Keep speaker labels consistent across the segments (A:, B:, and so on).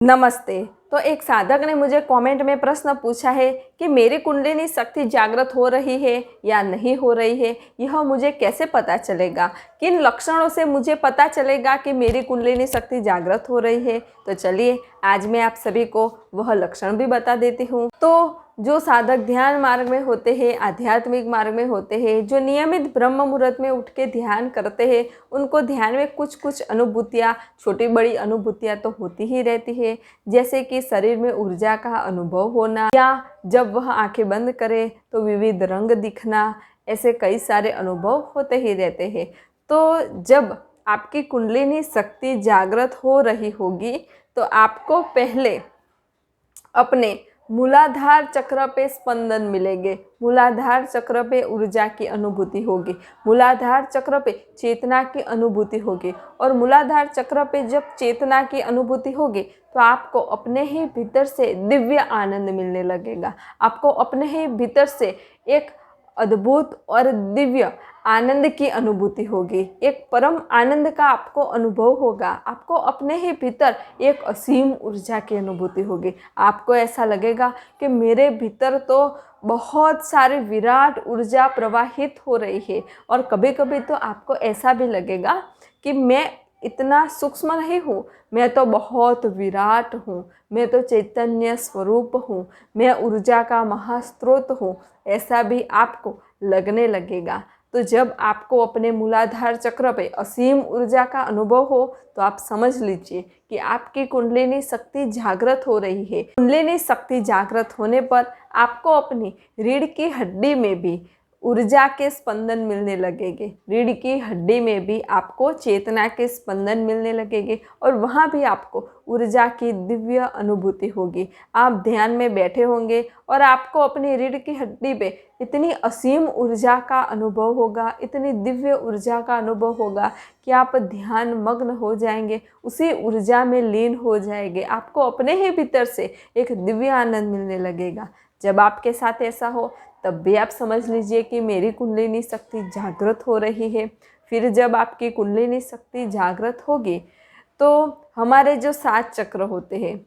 A: नमस्ते। तो एक साधक ने मुझे कमेंट में प्रश्न पूछा है कि मेरी कुंडलिनी शक्ति जागृत हो रही है या नहीं हो रही है, यह मुझे कैसे पता चलेगा, किन लक्षणों से मुझे पता चलेगा कि मेरी कुंडलिनी शक्ति जागृत हो रही है। तो चलिए आज मैं आप सभी को वह लक्षण भी बता देती हूँ। तो जो साधक ध्यान मार्ग में होते हैं, आध्यात्मिक मार्ग में होते हैं, जो नियमित ब्रह्म मुहूर्त में उठ के ध्यान करते हैं, उनको ध्यान में कुछ कुछ अनुभूतियाँ, छोटी बड़ी अनुभूतियाँ तो होती ही रहती है। जैसे कि शरीर में ऊर्जा का अनुभव होना, या जब वह आंखें बंद करे तो विविध रंग दिखना, ऐसे कई सारे अनुभव होते ही रहते हैं। तो जब आपकी कुंडलिनी शक्ति जागृत हो रही होगी तो आपको पहले अपने मूलाधार चक्र पे स्पंदन मिलेंगे, मूलाधार चक्र पे ऊर्जा की अनुभूति होगी, मूलाधार चक्र पे चेतना की अनुभूति होगी। और मूलाधार चक्र पे जब चेतना की अनुभूति होगी तो आपको अपने ही भीतर से दिव्य आनंद मिलने लगेगा। आपको अपने ही भीतर से एक अद्भुत और दिव्य आनंद की अनुभूति होगी, एक परम आनंद का आपको अनुभव होगा। आपको अपने ही भीतर एक असीम ऊर्जा की अनुभूति होगी। आपको ऐसा लगेगा कि मेरे भीतर तो बहुत सारी विराट ऊर्जा प्रवाहित हो रही है। और कभी कभी तो आपको ऐसा भी लगेगा कि मैं इतना सूक्ष्म नहीं हूँ, मैं तो बहुत विराट हूँ, मैं तो चैतन्य स्वरूप हूँ, मैं ऊर्जा का महास्रोत हूँ, ऐसा भी आपको लगने लगेगा। तो जब आपको अपने मूलाधार चक्र पे असीम ऊर्जा का अनुभव हो तो आप समझ लीजिए कि आपकी कुंडलिनी शक्ति जागृत हो रही है। कुंडलिनी शक्ति जागृत होने पर आपको अपनी रीढ़ की हड्डी में भी ऊर्जा के स्पंदन मिलने लगेंगे, रीढ़ की हड्डी में भी आपको चेतना के स्पंदन मिलने लगेंगे और वहाँ भी आपको ऊर्जा की दिव्य अनुभूति होगी। आप ध्यान में बैठे होंगे और आपको अपनी रीढ़ की हड्डी पे इतनी असीम ऊर्जा का अनुभव होगा, इतनी दिव्य ऊर्जा का अनुभव होगा कि आप ध्यान मग्न हो जाएंगे, उसी ऊर्जा में लीन हो जाएंगे। आपको अपने ही भीतर से एक दिव्य आनंद मिलने लगेगा। जब आपके साथ ऐसा हो तब भी आप समझ लीजिए कि मेरी कुंडलिनी शक्ति जागृत हो रही है। फिर जब आपकी कुंडलिनी शक्ति जागृत होगी तो हमारे जो 7 चक्र होते हैं,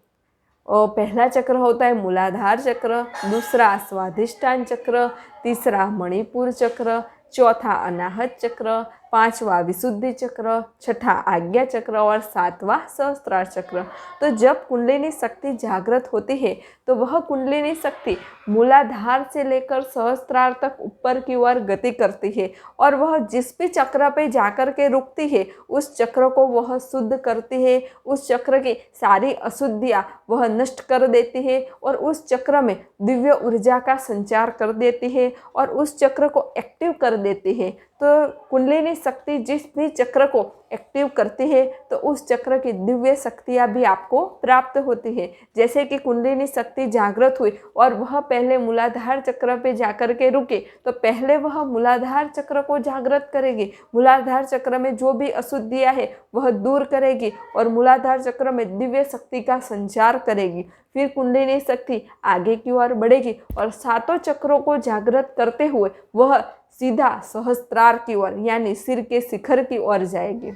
A: और पहला चक्र होता है मूलाधार चक्र, दूसरा स्वाधिष्ठान चक्र, तीसरा मणिपुर चक्र, चौथा अनाहत चक्र, पांचवा विशुद्धि चक्र, छठा आज्ञा चक्र और सातवां सहस्त्रार चक्र। तो जब कुंडलिनी शक्ति जागृत होती है तो वह कुंडलिनी शक्ति मूलाधार से लेकर सहस्त्रार तक ऊपर की ओर गति करती है और वह जिस भी चक्र पे जाकर के रुकती है उस चक्र को वह शुद्ध करती है, उस चक्र की सारी अशुद्धियाँ वह नष्ट कर देती है और उस चक्र में दिव्य ऊर्जा का संचार कर देती है और उस चक्र को एक्टिव कर देती है। तो कुंडलिनी शक्ति जिस भी चक्र को एक्टिव करती है तो उस चक्र की दिव्य शक्तियाँ भी आपको प्राप्त होती है। जैसे कि कुंडलिनी शक्ति जागृत हुई और वह पहले मूलाधार चक्र पे जाकर के रुके तो पहले वह मूलाधार चक्र को जागृत करेगी, मूलाधार चक्र में जो भी अशुद्धियाँ है वह दूर करेगी और मूलाधार चक्र में दिव्य शक्ति का संचार करेगी। फिर कुंडलिनी शक्ति आगे की ओर बढ़ेगी और 7 चक्रों को जागृत करते हुए वह सीधा सहस्त्रार की ओर यानी सिर के शिखर की ओर जाएगी।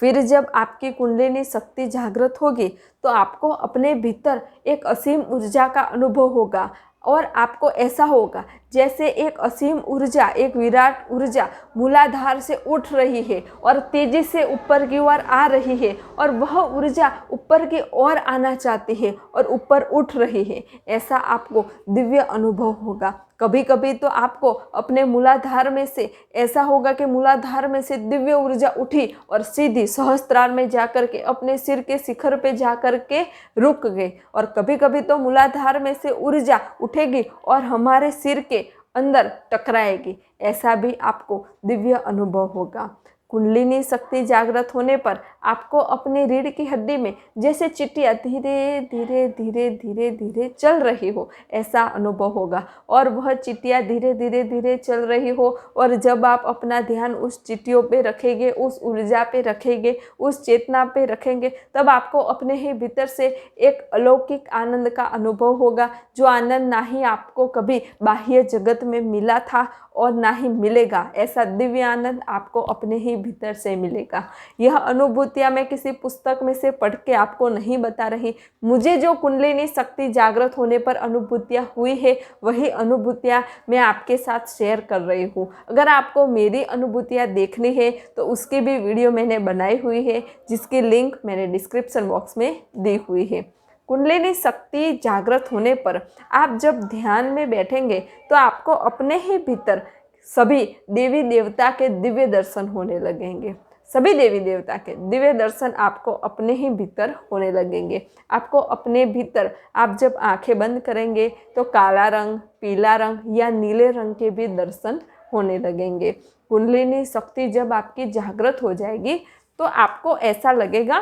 A: फिर जब आपकी कुंडलिनी शक्ति जागृत होगी तो आपको अपने भीतर एक असीम ऊर्जा का अनुभव होगा और आपको ऐसा होगा जैसे एक असीम ऊर्जा, एक विराट ऊर्जा मूलाधार से उठ रही है और तेजी से ऊपर की ओर आ रही है और वह ऊर्जा ऊपर की ओर आना चाहती है और ऊपर उठ रही है। ऐसा आपको दिव्य अनुभव होगा। कभी कभी तो आपको अपने मूलाधार में से ऐसा होगा कि मूलाधार में से दिव्य ऊर्जा उठी और सीधी सहस्त्रार में जाकर के अपने सिर के शिखर पे जाकर के रुक गई। और कभी कभी तो मूलाधार में से ऊर्जा उठेगी और हमारे सिर के अंदर टकराएगी। ऐसा भी आपको दिव्य अनुभव होगा। कुंडलिनी शक्ति जागृत होने पर आपको अपनी रीढ़ की हड्डी में जैसे चिट्टियाँ धीरे धीरे धीरे धीरे धीरे चल रही हो ऐसा अनुभव होगा और वह चिट्टियाँ धीरे धीरे धीरे चल रही हो और जब आप अपना ध्यान उस चिट्टियों पे रखेंगे, उस ऊर्जा पे रखेंगे, उस चेतना पे रखेंगे, तब आपको अपने ही भीतर से एक अलौकिक आनंद का अनुभव होगा, जो आनंद ना ही आपको कभी बाह्य जगत में मिला था और ना ही मिलेगा। ऐसा दिव्य आनंद आपको अपने ही ही भीतर से मिलेगा। यह अनुभूतियाँ मैं किसी पुस्तक में से पढ़ के आपको नहीं बता रही, मुझे जो कुंडलिनी शक्ति जागृत होने पर अनुभूतियाँ हुई है वही अनुभूतियाँ मैं आपके साथ शेयर कर रही हूँ। अगर आपको मेरी अनुभूतियाँ देखनी है तो उसकी भी वीडियो मैंने बनाई हुई है, जिसकी लिंक मैंने डिस्क्रिप्शन बॉक्स में दी हुई है। कुंडलिनी शक्ति जागृत होने पर आप जब ध्यान में बैठेंगे तो आपको अपने ही भीतर सभी देवी देवता के दिव्य दर्शन होने लगेंगे। सभी देवी देवता के दिव्य दर्शन आपको अपने ही भीतर होने लगेंगे। आपको अपने भीतर आप जब आंखें बंद करेंगे तो काला रंग, पीला रंग या नीले रंग के भी दर्शन होने लगेंगे। कुंडलिनी शक्ति जब आपकी जागृत हो जाएगी तो आपको ऐसा लगेगा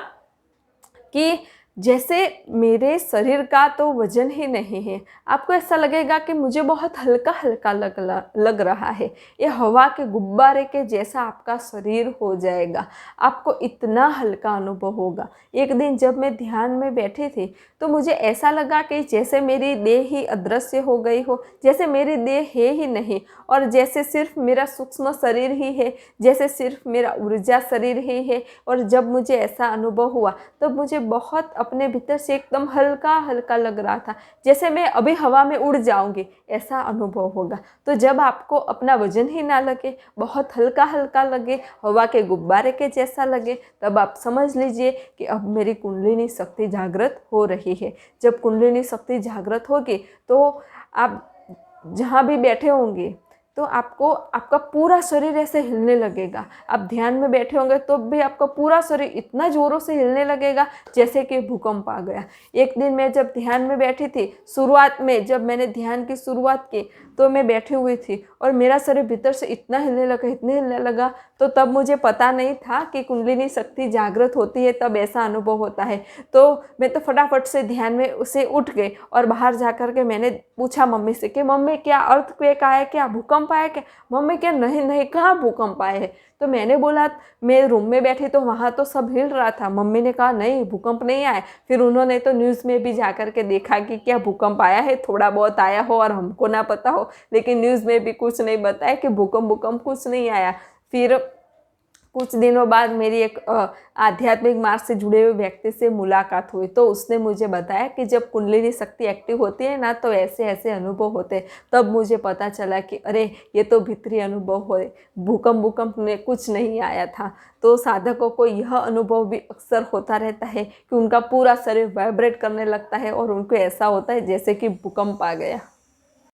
A: कि जैसे मेरे शरीर का तो वजन ही नहीं है। आपको ऐसा लगेगा कि मुझे बहुत हल्का हल्का लग रहा है। ये हवा के गुब्बारे के जैसा आपका शरीर हो जाएगा। आपको इतना हल्का अनुभव होगा। एक दिन जब मैं ध्यान में बैठी थी तो मुझे ऐसा लगा कि जैसे मेरी देह ही अदृश्य हो गई हो, जैसे मेरी देह है ही नहीं और जैसे सिर्फ मेरा सूक्ष्म शरीर ही है, जैसे सिर्फ मेरा ऊर्जा शरीर ही है। और जब मुझे ऐसा अनुभव हुआ तब मुझे बहुत अपने भीतर से एकदम हल्का हल्का लग रहा था, जैसे मैं अभी हवा में उड़ जाऊंगी, ऐसा अनुभव होगा। तो जब आपको अपना वजन ही ना लगे, बहुत हल्का हल्का लगे, हवा के गुब्बारे के जैसा लगे, तब आप समझ लीजिए कि अब मेरी कुंडलिनी शक्ति जागृत हो रही है। जब कुंडलिनी शक्ति जागृत होगी तो आप जहाँ भी बैठे होंगे तो आपको आपका पूरा शरीर ऐसे हिलने लगेगा। आप ध्यान में बैठे होंगे तो भी आपका पूरा शरीर इतना ज़ोरों से हिलने लगेगा जैसे कि भूकंप आ गया। एक दिन मैं जब ध्यान में बैठी थी, शुरुआत में जब मैंने ध्यान की शुरुआत की तो मैं बैठी हुई थी और मेरा शरीर भीतर से इतना हिलने लगा तो तब मुझे पता नहीं था कि कुंडलिनी शक्ति जागृत होती है, तब ऐसा अनुभव होता है। तो मैं तो फटाफट से ध्यान में उसे उठ गई और बाहर जा कर के मैंने पूछा मम्मी से कि मम्मी क्या अर्थक्वेक आया, क्या भूकंप आया क्या? मम्मी क्या नहीं कहाँ भूकंप आए है। तो मैंने बोला मैं रूम में बैठी तो वहाँ तो सब हिल रहा था। मम्मी ने कहा नहीं भूकंप नहीं आया। फिर उन्होंने तो न्यूज़ में भी जा कर के देखा कि क्या भूकंप आया है, थोड़ा बहुत आया हो और हमको ना पता हो, लेकिन न्यूज़ में भी कुछ नहीं बताया कि भूकंप कुछ नहीं आया। फिर कुछ दिनों बाद मेरी एक आध्यात्मिक मार्ग से जुड़े हुए व्यक्ति से मुलाकात हुई तो उसने मुझे बताया कि जब कुंडलिनी शक्ति एक्टिव होती है ना तो ऐसे ऐसे अनुभव होते हैं। तब मुझे पता चला कि अरे ये तो भीतरी अनुभव हो, भूकंप में कुछ नहीं आया था। तो साधकों को यह अनुभव भी अक्सर होता रहता है कि उनका पूरा शरीर वाइब्रेट करने लगता है और उनको ऐसा होता है जैसे कि भूकंप आ गया।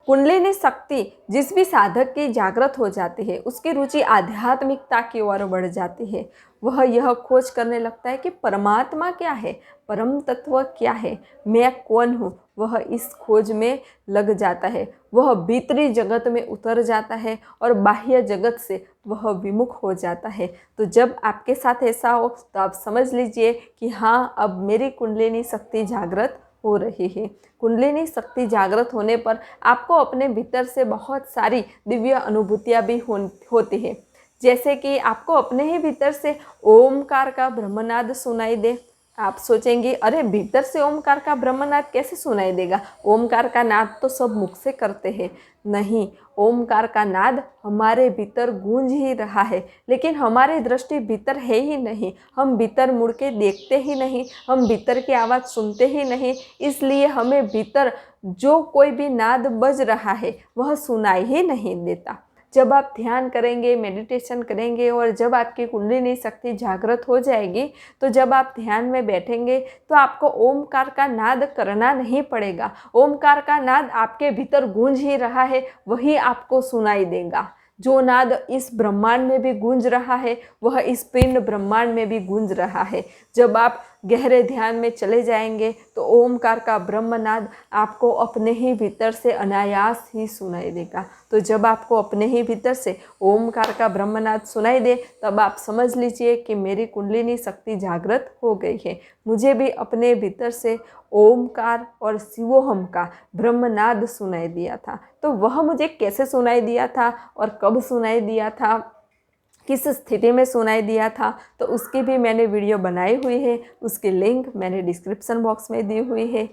A: कुंडलिनी शक्ति जिस भी साधक की जागृत हो जाती है उसकी रुचि आध्यात्मिकता की ओर बढ़ जाती है। वह यह खोज करने लगता है कि परमात्मा क्या है, परम तत्व क्या है, मैं कौन हूँ। वह इस खोज में लग जाता है। वह भीतरी जगत में उतर जाता है और बाह्य जगत से वह विमुख हो जाता है। तो जब आपके साथ ऐसा हो तो आप समझ लीजिए कि हाँ अब मेरी कुंडलिनी शक्ति जागृत हो रही है। कुंडलिनी शक्ति जागृत होने पर आपको अपने भीतर से बहुत सारी दिव्य अनुभूतियाँ भी होती है। जैसे कि आपको अपने ही भीतर से ओमकार का ब्रह्मनाद सुनाई दे। आप सोचेंगे अरे भीतर से ओमकार का ब्रह्मनाद कैसे सुनाई देगा, ओमकार का नाद तो सब मुख से करते हैं। नहीं, ओमकार का नाद हमारे भीतर गूंज ही रहा है, लेकिन हमारी दृष्टि भीतर है ही नहीं। हम भीतर मुड़ के देखते ही नहीं, हम भीतर की आवाज़ सुनते ही नहीं। इसलिए हमें भीतर जो कोई भी नाद बज रहा है वह सुनाई ही नहीं देता। जब आप ध्यान करेंगे, मेडिटेशन करेंगे और जब आपकी कुंडलिनी शक्ति जागृत हो जाएगी तो जब आप ध्यान में बैठेंगे तो आपको ओमकार का नाद करना नहीं पड़ेगा। ओमकार का नाद आपके भीतर गूंज ही रहा है, वही आपको सुनाई देगा। जो नाद इस ब्रह्मांड में भी गूंज रहा है वह इस पिंड ब्रह्मांड में भी गूंज रहा है। जब आप गहरे ध्यान में चले जाएंगे तो ओमकार का ब्रह्मनाद आपको अपने ही भीतर से अनायास ही सुनाई देगा। तो जब आपको अपने ही भीतर से ओमकार का ब्रह्मनाद सुनाई दे तब आप समझ लीजिए कि मेरी कुंडलिनी शक्ति जागृत हो गई है। मुझे भी अपने भीतर से ओमकार और शिवोहम का ब्रह्मनाद सुनाई दिया था। तो वह मुझे कैसे सुनाई दिया था और कब सुनाई दिया था, किस स्थिति में सुनाई दिया था, तो उसकी भी मैंने वीडियो बनाई हुई है। उसकी लिंक मैंने डिस्क्रिप्शन बॉक्स में दी हुई है।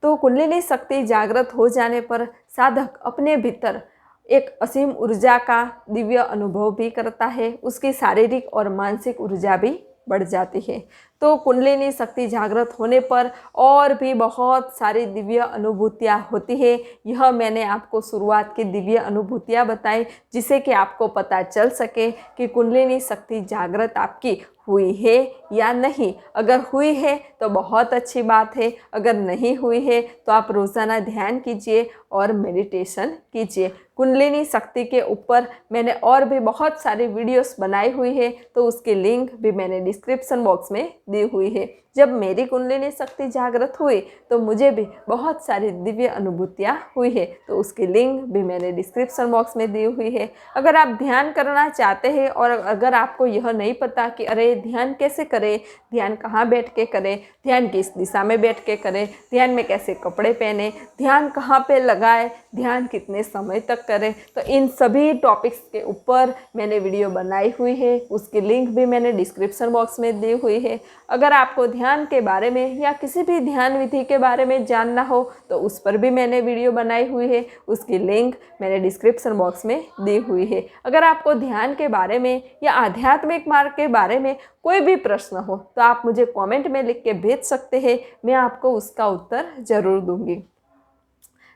A: तो कुंडलिनी शक्ति जागृत हो जाने पर साधक अपने भीतर एक असीम ऊर्जा का दिव्य अनुभव भी करता है, उसकी शारीरिक और मानसिक ऊर्जा भी बढ़ जाती है। तो कुंडलिनी शक्ति जागृत होने पर और भी बहुत सारी दिव्य अनुभूतियाँ होती है। यह मैंने आपको शुरुआत की दिव्य अनुभूतियाँ बताई, जिससे कि आपको पता चल सके कि कुंडलिनी शक्ति जागृत आपकी हुई है या नहीं। अगर हुई है तो बहुत अच्छी बात है, अगर नहीं हुई है तो आप रोज़ाना ध्यान कीजिए और मेडिटेशन कीजिए। कुंडलिनी शक्ति के ऊपर मैंने और भी बहुत सारी वीडियोस बनाई हुई है, तो उसकी लिंक भी मैंने डिस्क्रिप्शन बॉक्स में दी हुई है। जब मेरी कुंडलिनी शक्ति जागृत हुई तो मुझे भी बहुत सारी दिव्य अनुभूतियाँ हुई है, तो उसकी लिंक भी मैंने डिस्क्रिप्शन बॉक्स में दी हुई है। अगर आप ध्यान करना चाहते हैं और अगर आपको यह नहीं पता कि अरे ध्यान कैसे करें, ध्यान कहाँ बैठ के करें, ध्यान किस दिशा में बैठ के करें, ध्यान में कैसे कपड़े पहने, ध्यान कहाँ पे लगाए, ध्यान कितने समय तक करें, तो इन सभी टॉपिक्स के ऊपर मैंने वीडियो बनाई हुई है। उसकी लिंक भी मैंने डिस्क्रिप्शन बॉक्स में दी हुई है। अगर आपको ध्यान के बारे में या किसी भी ध्यान विधि के बारे में जानना हो तो उस पर भी मैंने वीडियो बनाई हुई है, उसकी लिंक मैंने डिस्क्रिप्शन बॉक्स में दी हुई है। अगर आपको ध्यान के बारे में या आध्यात्मिक मार्ग के बारे में कोई भी प्रश्न हो तो आप मुझे कमेंट में लिख के भेज सकते हैं, मैं आपको उसका उत्तर ज़रूर दूंगी।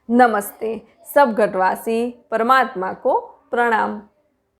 A: नमस्ते। सब घटवासी परमात्मा को प्रणाम।